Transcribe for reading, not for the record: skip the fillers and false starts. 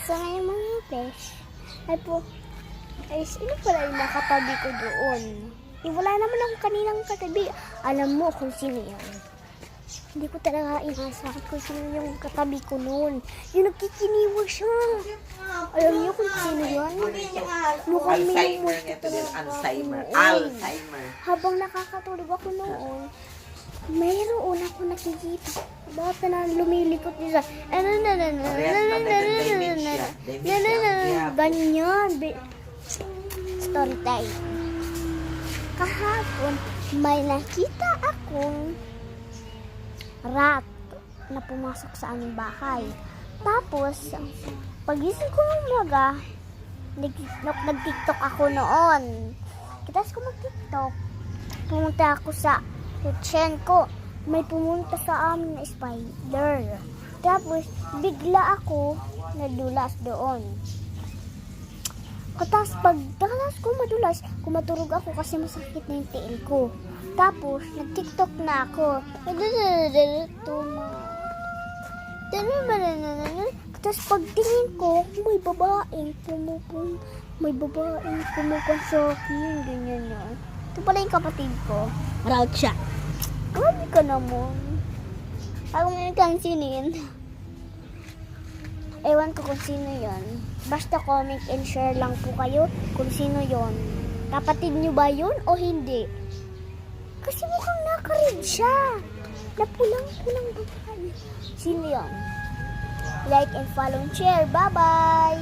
Nasaan na yung mga fish? Sino pala yung nakatabi ko doon? Wala naman akong kaninang katabi. Alam mo kung sino yan. Hindi ko talaga inasahan kung sino yung katabi ko noon. Yung nagkikiniwa siya. Alam niyo kung sino yan? Alzheimer nga ito din. Alzheimer. Habang nakakatulog ako noon, mayroon ako nakikita. Bakit na lumilikot niya? Ganyan. Story time. Kahapon, may nakita akong rat na pumasok sa aming bahay. Tapos, pagising ko ng umaga, nag-tiktok ako noon. Kitas ko mag-tiktok. Pumunta ako sa kitchen ko. May pumunta sa amin na spider. Tapos, bigla ako nadulas doon. Tapos, pagdalas ko madulas, kumaturog ako kasi masakit na yung tiil ko. Tapos, nag-tiktok na ako. Tapos, pagtingin ko, may babaeng pumupan sa akin. Ganyan na. Ito pala yung kapatid ko. Proud siya. Grabe ka naman. Ako ngayon kang sinin. Ewan ko kung sino yon. Basta comment and share lang po kayo kung sino yon. Kapatid nyo ba yun o hindi? Kasi mukhang nakarid siya. Napulang-pulang babae. Sino yon? Like and follow and share. Bye-bye!